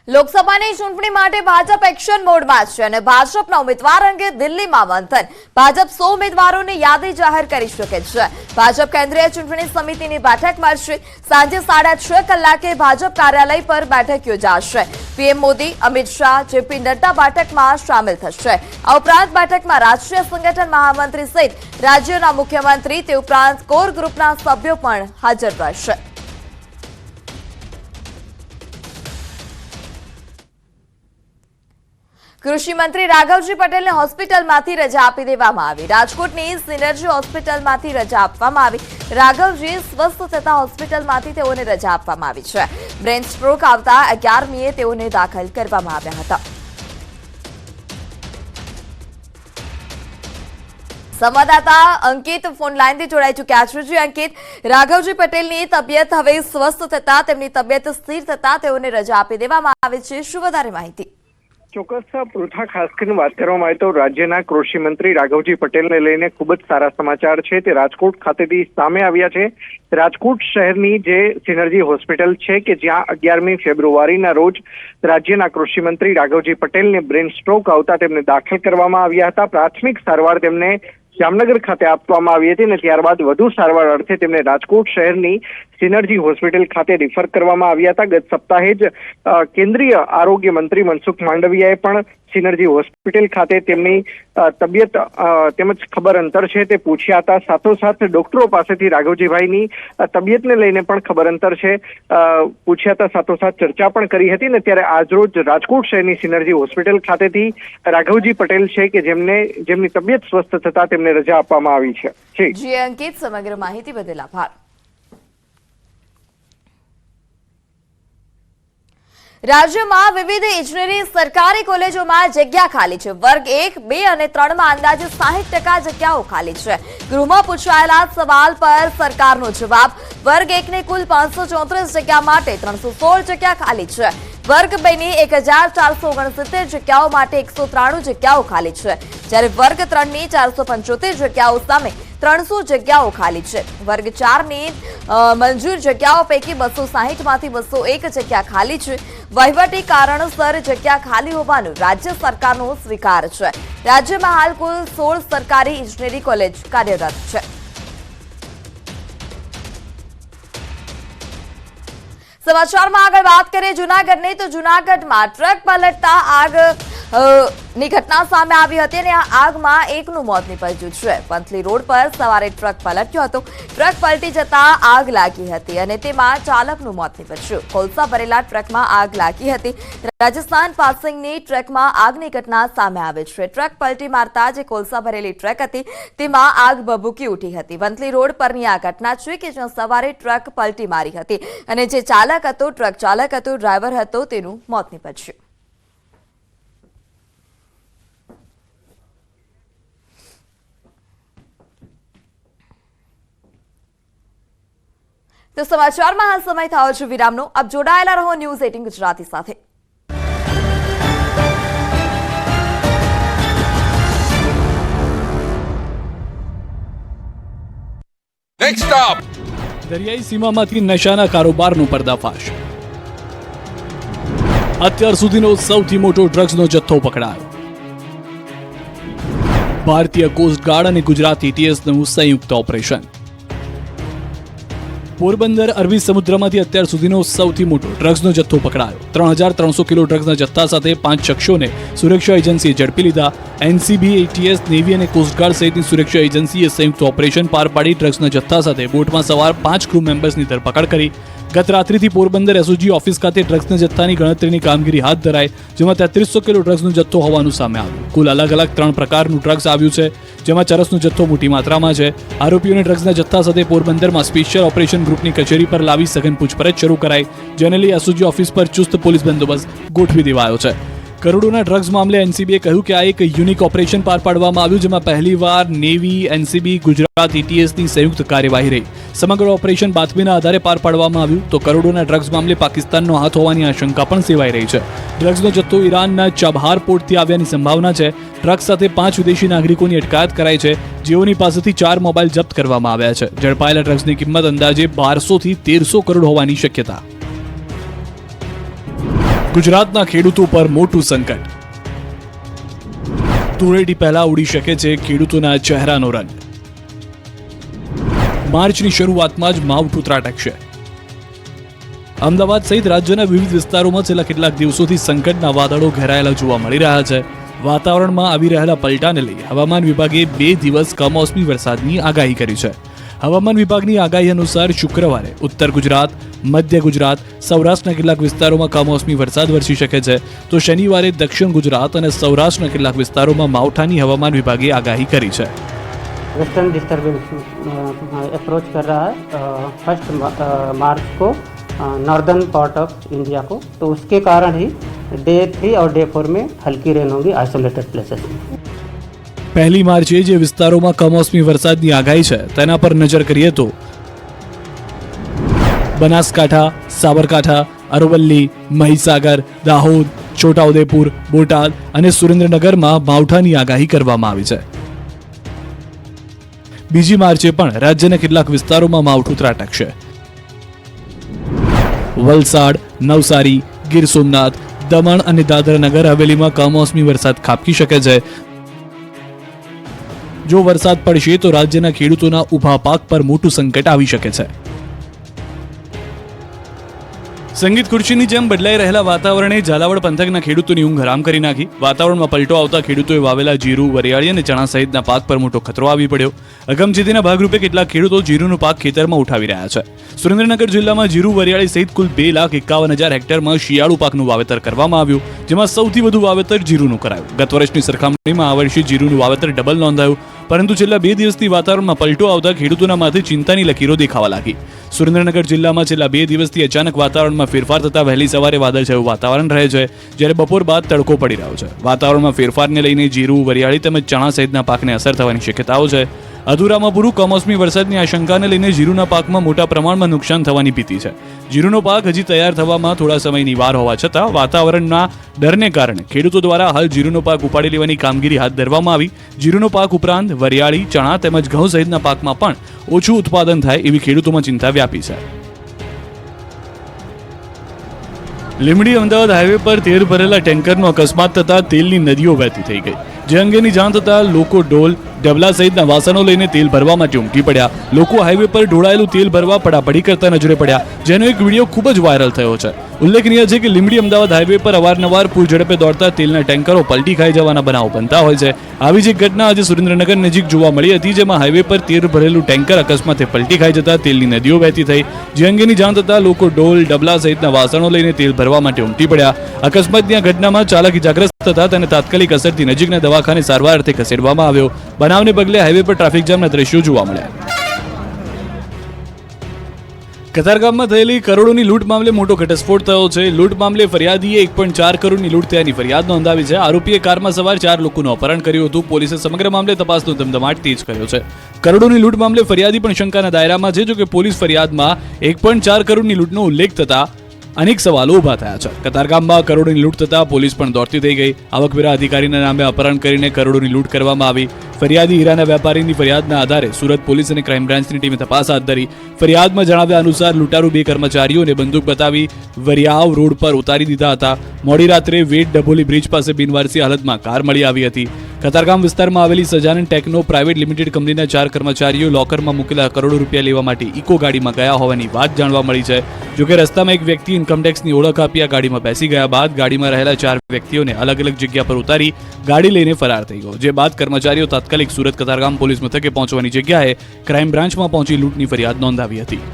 લોકસભાની ચૂંટણી માટે ભાજપ એક્શન મોડમાં છે અને ભાજપના ઉમેદવાર અંગે દિલ્હીમાં મંથન. ભાજપ 100 ઉમેદવારોની યાદી જાહેર કરી શકે છે. ભાજપ કેન્દ્રીય ચૂંટણી સમિતિની બેઠક મળશે. સાંજે 6:30 કલાકે ભાજપ કાર્યાલય પર બેઠક યોજાશે. પીએમ મોદી, અમિત શાહ, જેપી નડ્ડા બેઠકમાં સામેલ થશે. આ ઉપરાંત બેઠકમાં રાષ્ટ્રીય સંગઠન મહામંત્રી સહિત રાજ્યોના મુખ્યમંત્રી તે ઉપરાંત કોર ગ્રુપના સભ્યો પણ હાજર રહેશે. કૃષિ મંત્રી રાઘવજી પટેલને હોસ્પિટલમાંથી રજા આપી દેવામાં આવી. રાજકોટની સિનર્જી હોસ્પિટલમાંથી રજા આપવામાં આવી. રાઘવજી સ્વસ્થ થતા હોસ્પિટલમાંથી તેઓને રજા આપવામાં આવી છે. બ્રેન સ્ટ્રોક આવતા 11મીએ તેઓને દાખલ કરવામાં આવ્યા હતા. સંવાદદાતા અંકિત ફોન લાઈનથી જોડાઈ ચૂક્યા છે. જી અંકિત, રાઘવજી પટેલની તબિયત હવે સ્વસ્થ થતા, તેમની તબિયત સ્થિર થતા તેઓને રજા આપી દેવામાં આવી છે. શું વધારે માહિતી? ચોક્કસ પૃથા, ખાસ કરીને વાત કરવામાં આવે તો રાજ્યના કૃષિ મંત્રી રાઘવજી પટેલને લઈને ખૂબ જ સારા સમાચાર છે. તે રાજકોટ ખાતેથી સામે આવ્યા છે. રાજકોટ શહેરની જે સિનર્જી હોસ્પિટલ છે કે જ્યાં 11મી ફેબ્રુઆરીના રોજ રાજ્યના કૃષિ મંત્રી રાઘવજી પટેલને બ્રેન સ્ટ્રોક આવતા તેમને દાખલ કરવામાં આવ્યા હતા. પ્રાથમિક સારવાર તેમને જામનગર ખાતે આપવામાં આવી હતી અને ત્યારબાદ વધુ સારવાર અર્થે તેમને રાજકોટ શહેરની સિનર્જી હોસ્પિટલ ખાતે રિફર કરવામાં આવ્યા હતા. ગત સપ્તાહે જ કેન્દ્રીય આરોગ્ય મંત્રી મનસુખ માંડવિયાએ પણ સિનર્જી હોસ્પિટલ ખાતે તેમની તબિયત તેમજ ખબર અંતર છે તે પૂછ્યા હતા. સાથોસાથ ડોક્ટરો પાસેથી રાઘવજીભાઈની તબિયતને લઈને પણ ખબર અંતર છે પૂછ્યા હતા. સાથોસાથ ચર્ચા પણ કરી હતી ને ત્યારે આજરોજ રાજકોટ શહેરની સિનર્જી હોસ્પિટલ ખાતેથી રાઘવજી પટેલ છે કે જેમની તબિયત સ્વસ્થ થતા તેમને રજા આપવામાં આવી છે. જી અંકિત, સમગ્ર માહિતી બદલ આભાર. રાજ્યમાં વિવિધ ઇજનેરી સરકારી કોલેજોમાં જગ્યા ખાલી છે. વર્ગ 1, 2 અને 3 માં અંદાજે 60% જગ્યાઓ ખાલી છે. ગૃહમાં પૂછાયેલા સવાલ પર સરકારનો જવાબ. વર્ગ 1 ની કુલ 534 જગ્યા માટે 316 જગ્યા ખાલી છે. વર્ગ 2 ની 1469 જગ્યાઓ માટે 193 જગ્યાઓ ખાલી છે. જ્યારે વર્ગ 3 ની 475 જગ્યાઓ સામે 300 જગ્યાઓ ખાલી છે. વર્ગ 4 ની મંજૂર જગ્યાઓ પૈકી 260 માંથી 201 જગ્યા ખાલી છે. વહીવટી કારણસર જગ્યા ખાલી હોવાનું રાજ્ય સરકારનો સ્વીકાર છે. રાજ્યમાં હાલ કુલ 16 સરકારી ઇજનેરી કોલેજ કાર્યરત છે. સમાચારમાં આગળ વાત કરીએ જૂનાગઢની, તો જૂનાગઢમાં ટ્રક પલટતા આગની ઘટના સામે આવી હતી અને આ આગમાં એકનું મોત નીપજ્યું છે. પંથલી રોડ પર સવારે ટ્રક પલટ્યો હતો. ટ્રક પલટી જતા આગ લાગી હતી અને તેમાં ચાલકનું મોત નીપજ્યું. કોલસા ભરેલા ટ્રકમાં આગ લાગી હતી. રાજસ્થાન પાસિંગની ટ્રકમાં આગની ઘટના સામે આવે છે. ટ્રક પલટી મારતા જે કોલસા ભરેલી ટ્રક હતી તેમાં આગ ભભૂકી ઉઠી હતી. વંથલી રોડ પરની આ ઘટના છે કે જ્યાં સવારે ટ્રક પલટી મારી હતી અને જે ચાલક હતો, ટ્રક ચાલક હતો, ડ્રાઈવર હતો, તેનું મોત નીપજ્યું. તો સમાચારમાં હાલ સમય થયો છે વિરામનો. આપ જોડાયેલા રહો ન્યૂઝ 18 ગુજરાતી સાથે. નેક્સ્ટ સ્ટોપ, દરિયાઈ સીમામાંથી નશાના કારોબારનો પર્દાફાશ. અત્યાર સુધીનો સૌથી મોટો ડ્રગ્સનો જથ્થો પકડાયો. ભારતીય કોસ્ટગાર્ડ અને ગુજરાત એટીએસનું સંયુક્ત ઓપરેશન. પોરબંદર અરબી સમુદ્રમાંથી અત્યાર સુધીનો સૌથી મોટો ડ્રગ્સનો જથ્થો પકડાયો. 3300 કિલો ડ્રગ્સના જથ્થા સાથે 5 શખ્સોને સુરક્ષા એજન્સીએ ઝડપી લીધા. એનસીબી, એટીએસ, નેવી અને કોસ્ટગાર્ડ સહિતની સુરક્ષા એજન્સીએ સંયુક્ત ઓપરેશન પાર પાડી ડ્રગ્સના જથ્થા સાથે બોટમાં સવાર 5 ક્રૂ મેમ્બર્સની ધરપકડ કરી. ગત રાત્રિથી પોરબંદર એસઓજી ઓફિસ ખાતે ડ્રગ્સના જથ્થાની ગણતરીની કામગીરી હાથ ધરાઈ, જેમાં 3300 કિલો ડ્રગ્સનો જથ્થો હોવાનું સામે આવ્યું. કુલ અલગ અલગ 3 પ્રકારનું ડ્રગ્સ આવ્યું છે, જેમાં ચરસનો જથ્થો મોટી માત્રામાં છે. આરોપીઓને ડ્રગ્સના જથ્થા સાથે પોરબંદરમાં સ્પેશિયલ ઓપરેશન ગ્રુપની કચેરી પર લાવી સઘન પૂછપરછ શરૂ કરાઈ, જેને લઈ એસઓજી ઓફિસ પર ચુસ્ત પોલીસ બંદોબસ્ત ગોઠવી દેવાયો છે. કરોડોના ડ્રગ્સ મામલે એનસીબીએ કહ્યું કે આ એક યુનિક ઓપરેશન પાર પાડવામાં આવ્યું, જેમાં પહેલીવાર નેવી, એનસીબી, ગુજરાત એટીએસની સંયુક્ત કાર્યવાહી રહી. સમગ્ર ઓપરેશન બાતમીના આધારે પાર પાડવામાં આવ્યું. તો કરોડોના ડ્રગ્સ મામલે પાકિસ્તાનનો હાથ હોવાની આશંકા પણ સેવાઈ રહી છે. ડ્રગ્સનો જથ્થો ઈરાનના ચાબહાર પોર્ટથી આવ્યાની સંભાવના છે. ટ્રક સાથે 5 વિદેશી નાગરિકોની અટકાયત કરાઈ છે, જેઓની પાસેથી 4 મોબાઈલ જપ્ત કરવામાં આવ્યા છે. ઝડપાયેલા ડ્રગ્સની કિંમત અંદાજે 1200 થી 1300 કરોડ હોવાની શક્યતા. ગુજરાતના ખેડૂતો પર મોટું સંકટ. ધૂળેટી પહેલા ઉડી શકે છે ખેડૂતોના ચહેરાનો રંગ. માર્ચની શરૂઆતમાં જ માવઠું ત્રાટકશે. અમદાવાદ સહિત રાજ્યના વિવિધ વિસ્તારોમાં છેલ્લા કેટલાક દિવસોથી સંકટના વાદળો ઘેરાયેલા જોવા મળી રહ્યા છે. વાતાવરણમાં આવી રહેલા પલટાને લઈ હવામાન વિભાગે 2 દિવસ કમોસમી વરસાદની આગાહી કરી છે. હવામાન વિભાગની આગાહી અનુસાર શુક્રવારે ઉત્તર ગુજરાત, મધ્ય ગુજરાત, સૌરાષ્ટ્રના કેટલાક વિસ્તારોમાં કમોસમી વરસાદ વરસી શકે છે, તો શનિવારે દક્ષિણ ગુજરાત અને સૌરાષ્ટ્રના કેટલાક વિસ્તારોમાં માવઠાની હવામાન વિભાગે આગાહી કરી છે. वेस्टर्न डिस्टर्बेंस अप्रोच कर रहा है 1 मार्च को नॉर्दर्न पार्ट ऑफ इंडिया को, तो उसके कारण ही डे 3 और डे 4 में हल्की रेन होगी आइसोलेटेड प्लेसेस में. 1 માર્ચે જે વિસ્તારોમાં કમોસમી વરસાદની આગાહી છે તેના પર નજર કરીએ તો બનાસકાંઠા, સાબરકાંઠા, અરવલ્લી, મહીસાગર, દાહોદ, છોટાઉદેપુર, બોટાદ અને સુરેન્દ્રનગરમાં માવઠાની આગાહી કરવામાં આવી છે. 2 માર્ચે પણ રાજ્યના કેટલાક વિસ્તારોમાં માવઠું ત્રાટકશે. વલસાડ, નવસારી, ગીર સોમનાથ, દમણ અને દાદરા નગર હવેલીમાં કમોસમી વરસાદ ખાબકી શકે છે. જો વરસાદ પડશે તો રાજ્યના ખેડૂતોના ઊભા પાક પર મોટું સંકટ આવી શકે છે. સંગીત ખુરશીની જેમ બદલાઈ રહેલા વાતાવરણે ઝાલાવાડ પંથકના ખેડૂતોની ઊંઘ હરામ કરી નાખી. વાતાવરણમાં પલટો આવતા ખેડૂતોએ વાવેલા જીરું, વરિયાળી અને ચણા સહિતના પાક પર મોટો ખતરો આવી પડ્યો. અગમચેતીના ભાગરૂપે કેટલાક ખેડૂતો જીરુનો પાક ખેતરમાં ઉઠાવી રહ્યા છે. સુરેન્દ્રનગર જિલ્લામાં જીરું, વરિયાળી સહિત કુલ 2,51,000 હેક્ટરમાં શિયાળુ પાકનું વાવેતર કરવામાં આવ્યું, જેમાં સૌથી વધુ વાવેતર જીરુનું કરાયું. ગત વર્ષની સરખામણીમાં આ વર્ષે જીરુનું વાવેતર ડબલ નોંધાયું, પરંતુ છેલ્લા 2 દિવસથી વાતાવરણમાં પલટો આવતા ખેડૂતોના માથે ચિંતાની લકીરો દેખાવા લાગી. સુરેન્દ્રનગર જિલ્લામાં છેલ્લા 2 દિવસથી અચાનક વાતાવરણમાં ફેરફાર થતા વહેલી સવારે વાદળછાયું વાતાવરણ રહે છે, જ્યારે બપોર બાદ તડકો પડી રહ્યો છે. વાતાવરણમાં ફેરફારને લઈને જીરું, વરિયાળી તેમજ ચણા સહિતના પાકને અસર થવાની શક્યતાઓ છે. અધૂરામાં પૂરું કમોસમી વરસાદની આશંકાને લઈને જીરુના પાકમાં મોટા પ્રમાણમાં નુકસાન થવાની ભીતિ છે. જીરુનો પાક હજી તૈયાર થવામાં થોડા સમયની વાર હોવા છતાં વાતાવરણના ડરને કારણે ખેડૂતો દ્વારા હાલ જીરુનો પાક ઉપાડી લેવાની કામગીરી હાથ ધરવામાં આવી. જીરુનો પાક ઉપરાંત વરિયાળી, ચણા તેમજ ઘઉં સહિતના પાકમાં પણ ઓછું ઉત્પાદન થાય એવી ખેડૂતોમાં ચિંતા વ્યાપી છે. લીંબડી અમદાવાદ હાઈવે પર તેલ ભરેલા ટેન્કરનો અકસ્માત થતા તેલની નદીઓ વહેતી થઈ ગઈ. જે અંગેની જાણ થતાં લોકો ડોલ, ડબલા સહિતના વાસણો લઈને તેલ ભરવા માટે ઉમટી પડ્યા. લોકો હાઈવે પર ઢોળાયેલું તેલ ભરવા પડાપડી કરતા નજરે પડ્યા, જેનો એક વિડીયો ખૂબ જ વાયરલ થયો છે. ઉલ્લેખનીય છે કે લીંબડી અમદાવાદ હાઈવે પર અવારનવાર પૂર ઝડપે દોડતા તેલના ટેન્કરો પલટી ખાઈ જવાના બનાવો બનતા હોય છે. આવી જ એક ઘટના આજે સુરેન્દ્રનગર નજીક જોવા મળી હતી, જેમાં હાઈવે પર તેલ ભરેલું ટેન્કર અકસ્માતે પલટી ખાઈ જતા તેલની નદીઓ વહેતી થઈ. જે અંગેની જાણ થતાં લોકો ડોલ, ડબલા સહિતના વાસણો લઈને તેલ ભરવા માટે ઉમટી પડ્યા. અકસ્માતની આ ઘટનામાં ચાલક ઇજાગ્રસ્ત થતા તેને તાત્કાલિક અસરથી નજીકના દવાખાને સારવાર અર્થે ખસેડવામાં આવ્યો. બનાવને પગલે હાઈવે પર ટ્રાફિક જામના દ્રશ્યો જોવા મળ્યા. કતારગામમાં થયેલી કરોડોની લૂંટ મામલે મોટો ઘટસ્ફોટ થયો છે. લૂંટ મામલે ફરિયાદીએ 1.4 કરોડની લૂંટ થયાની ફરિયાદ નોંધાવી છે. આરોપીએ કારમાં સવાર 4 લોકોનું અપહરણ કર્યું હતું. પોલીસે સમગ્ર મામલે તપાસનો ધમધમાટ તેજ કર્યો છે. કરોડોની લૂંટ મામલે ફરિયાદી પણ શંકાના દાયરામાં છે. જો કે પોલીસ ફરિયાદમાં 1.4 કરોડની લૂંટનો ઉલ્લેખ થતા અનેક સવાલો ઉભા થયા છે. કતારગામમાં કરોડોની લૂંટ થતા પોલીસ પણ દોડતી થઈ ગઈ. આવકવેરા અધિકારીના નામે અપહરણ કરીને કરોડોની લૂંટ કરવામાં આવી. ફરિયાદી હીરાના વેપારીની ફરિયાદના આધારે સુરત પોલીસ અને ક્રાઇમ બ્રાન્ચની ટીમે તપાસ હાથ ધરી. ફરિયાદમાં જણાવ્યા અનુસાર લૂંટારૂ 2 કર્મચારીઓને બંદૂક બતાવી વરિયાવ રોડ પર ઉતારી દીધા હતા. મોડી રાત્રે વેટ ડભોલી બ્રિજ પાસે બિનવારસી હાલતમાં કાર મળી આવી હતી. કતારગામ વિસ્તારમાં આવેલી સજાનન ટેકનો પ્રાઇવેટ લિમિટેડ કંપનીના 4 કર્મચારીઓ લોકરમાં મૂકેલા કરોડો રૂપિયા લેવા માટે ઇકો ગાડીમાં ગયા હોવાની વાત જાણવા મળી છે. જોકે રસ્તામાં એક વ્યક્તિ ઇન્કમટેક્સની ઓળખ આપી આ ગાડીમાં બેસી ગયા બાદ ગાડીમાં રહેલા 4 વ્યક્તિઓને અલગ અલગ જગ્યા પર ઉતારી ગાડી લઈને ફરાર થઈ ગયો. જે બાદ કર્મચારીઓ તાત્કાલિક સુરત કતારગામ પોલીસ મથકે પહોંચવાની જગ્યાએ ક્રાઇમ બ્રાન્ચમાં પહોંચી લૂંટની ફરિયાદ નોંધાવી હતી.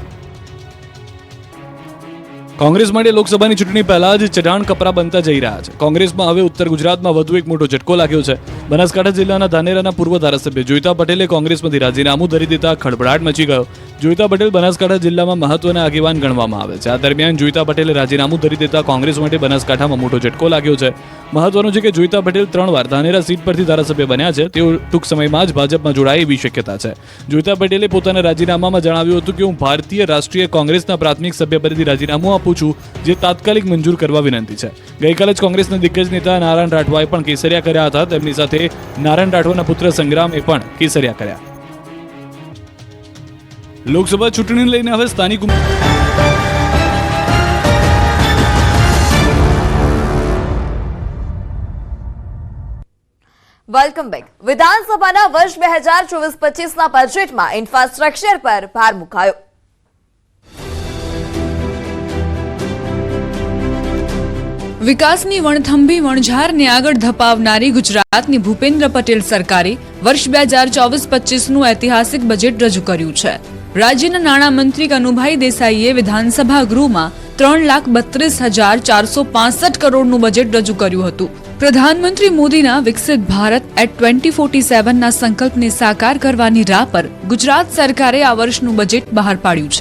કોંગ્રેસ માટે લોકસભાની ચૂંટણી પહેલા જ ચઢાણ કપરા બનતા જઈ રહ્યા છે. કોંગ્રેસમાં હવે ઉત્તર ગુજરાતમાં વધુ એક મોટો ઝટકો લાગ્યો છે. બનાસકાંઠા જિલ્લાના ધાનેરાના પૂર્વ ધારાસભ્ય જોઈતા પટેલે કોંગ્રેસમાંથી રાજીનામું ધરી દેતા ખળભળાટ મચી ગયો. જોઈતા પટેલ બનાસકાંઠા જિલ્લામાં મહત્વના આગેવાન ગણવામાં આવે છે. આ દરમિયાન જોઈતા પટેલે રાજીનામું ધરી દેતા કોંગ્રેસ માટે બનાસકાંઠામાં મોટો ઝટકો લાગ્યો છે. મહત્વનું છે કે જોઈતા પટેલ 3 વાર ધાનેરા સીટ પરથી ધારાસભ્ય બન્યા છે. તેઓ ટૂંક સમયમાં જ ભાજપમાં જોડાય એવી શક્યતા છે. જોઈતા પટેલે પોતાના રાજીનામામાં જણાવ્યું હતું કે હું ભારતીય રાષ્ટ્રીય કોંગ્રેસના પ્રાથમિક સભ્ય પદેથી રાજીનામું આપું છું, જે તાત્કાલિક મંજૂર કરવા વિનંતી છે. ગઈકાલે જ કોંગ્રેસના દિગ્ગજ નેતા નારાયણ રાઠવાએ પણ કેસરિયા કર્યા હતા. તેમની સાથે નારાયણ રાઠવાના પુત્ર સંગ્રામે પણ કેસરિયા કર્યા. લોકસભા ચૂંટણીને લઈને હવે સ્થાનિક વેલકમ બેક. વિધાનસભાના વર્ષ 2024-25ના બજેટમાં ઇન્ફ્રાસ્ટ્રક્ચર પર ભાર મુકાયો. વિકાસની વણથંભી વણઝારને આગળ ધપાવનારી ગુજરાતની ભૂપેન્દ્ર પટેલ સરકારે વર્ષ 2024-25નું ઐતિહાસિક બજેટ રજૂ કર્યું છે. રાજ્યના નાણામંત્રી કનુભાઈ દેસાઈએ વિધાનસભા ગૃહમાં 3,32,465 કરોડનું બજેટ રજૂ કર્યું હતું. પ્રધાનમંત્રી મોદીના વિકસિત ભારત એટ 2047ના સંકલ્પને સાકાર કરવાની રાહ પર ગુજરાત સરકારે આ વર્ષનું બજેટ બહાર પાડ્યું છે.